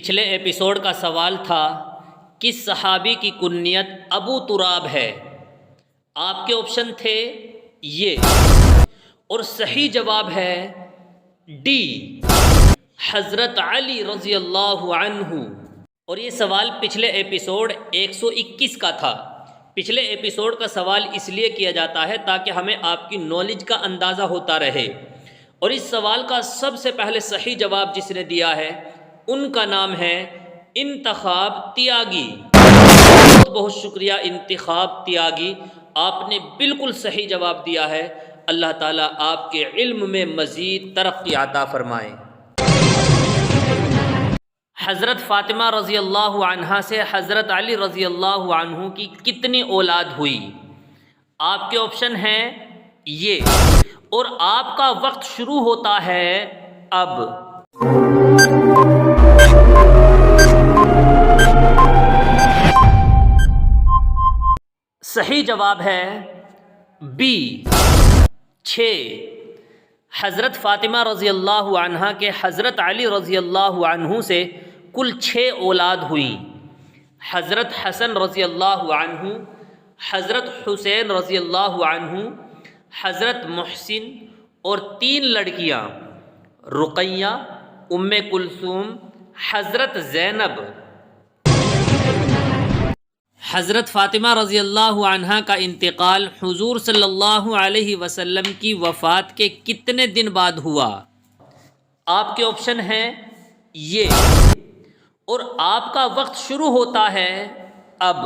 پچھلے ایپیسوڈ کا سوال تھا کس صحابی کی کنیت ابو تراب ہے؟ آپ کے آپشن تھے یہ، اور صحیح جواب ہے ڈی، حضرت علی رضی اللہ عنہ۔ اور یہ سوال پچھلے ایپیسوڈ 121 کا تھا۔ پچھلے ایپیسوڈ کا سوال اس لیے کیا جاتا ہے تاکہ ہمیں آپ کی نالج کا اندازہ ہوتا رہے، اور اس سوال کا سب سے پہلے صحیح جواب جس نے دیا ہے ان کا نام ہے انتخاب تیاگی۔ بہت بہت شکریہ انتخاب تیاگی، آپ نے بالکل صحیح جواب دیا ہے۔ اللہ تعالیٰ آپ کے علم میں مزید ترقی عطا فرمائے۔ حضرت فاطمہ رضی اللہ عنہا سے حضرت علی رضی اللہ عنہ کی کتنی اولاد ہوئی؟ آپ کے آپشن ہیں یہ، اور آپ کا وقت شروع ہوتا ہے اب۔ صحیح جواب ہے بی، 6۔ حضرت فاطمہ رضی اللہ عنہا کے حضرت علی رضی اللہ عنہ سے کل 6 اولاد ہوئیں۔ حضرت حسن رضی اللہ عنہ، حضرت حسین رضی اللہ عنہ، حضرت محسن، اور 3 لڑکیاں رقیہ، ام کلثوم، حضرت زینب۔ حضرت فاطمہ رضی اللہ عنہا کا انتقال حضور صلی اللہ علیہ وسلم کی وفات کے کتنے دن بعد ہوا؟ آپ کے آپشن ہیں یہ، اور آپ کا وقت شروع ہوتا ہے اب۔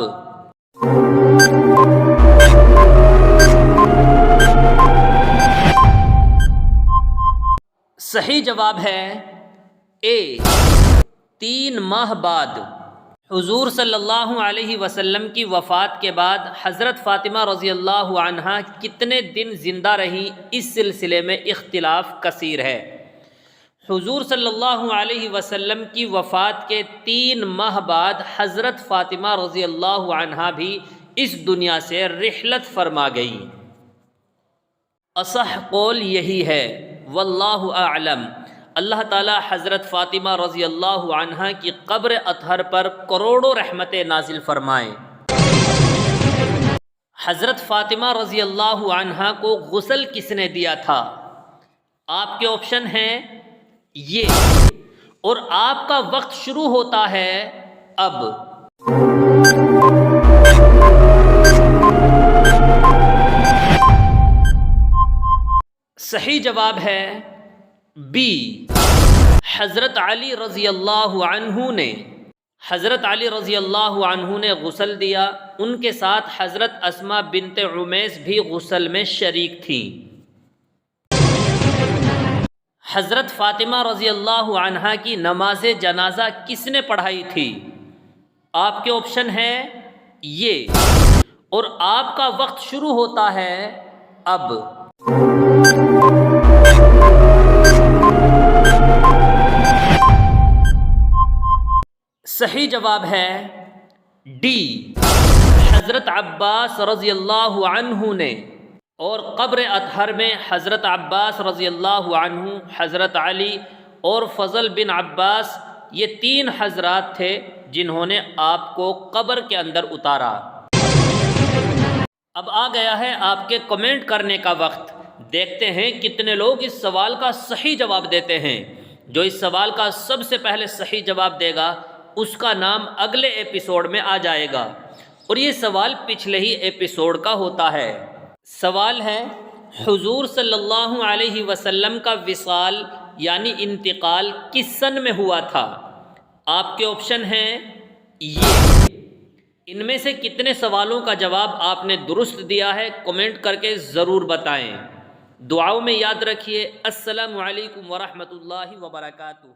صحیح جواب ہے اے، 3 ماہ بعد۔ حضور صلی اللہ علیہ وسلم کی وفات کے بعد حضرت فاطمہ رضی اللہ عنہا کتنے دن زندہ رہی، اس سلسلے میں اختلاف کثیر ہے۔ حضور صلی اللہ علیہ وسلم کی وفات کے 3 ماہ بعد حضرت فاطمہ رضی اللہ عنہا بھی اس دنیا سے رحلت فرما گئی۔ اصح قول یہی ہے، واللہ اعلم۔ اللہ تعالی حضرت فاطمہ رضی اللہ عنہا کی قبر اطہر پر کروڑوں رحمتیں نازل فرمائیں۔ حضرت فاطمہ رضی اللہ عنہا کو غسل کس نے دیا تھا؟ آپ کے آپشن ہیں یہ، اور آپ کا وقت شروع ہوتا ہے اب۔ صحیح جواب ہے بی، حضرت علی رضی اللہ عنہ نے۔ حضرت علی رضی اللہ عنہ نے غسل دیا، ان کے ساتھ حضرت اسماء بنت عمیس بھی غسل میں شریک تھیں۔ حضرت فاطمہ رضی اللہ عنہا کی نماز جنازہ کس نے پڑھائی تھی؟ آپ کے آپشن ہیں یہ، اور آپ کا وقت شروع ہوتا ہے اب۔ صحیح جواب ہے ڈی، حضرت عباس رضی اللہ عنہ نے۔ اور قبر اطہر میں حضرت عباس رضی اللہ عنہ، حضرت علی اور فضل بن عباس، یہ 3 حضرات تھے جنہوں نے آپ کو قبر کے اندر اتارا۔ اب آ گیا ہے آپ کے کمنٹ کرنے کا وقت۔ دیکھتے ہیں کتنے لوگ اس سوال کا صحیح جواب دیتے ہیں۔ جو اس سوال کا سب سے پہلے صحیح جواب دے گا اس کا نام اگلے ایپیسوڈ میں آ جائے گا، اور یہ سوال پچھلے ہی ایپیسوڈ کا ہوتا ہے۔ سوال ہے حضور صلی اللہ علیہ وسلم کا وصال یعنی انتقال کس سن میں ہوا تھا؟ آپ کے آپشن ہیں یہ۔ ان میں سے کتنے سوالوں کا جواب آپ نے درست دیا ہے کمنٹ کر کے ضرور بتائیں۔ دعاؤں میں یاد رکھیے۔ السلام علیکم ورحمۃ اللہ وبرکاتہ۔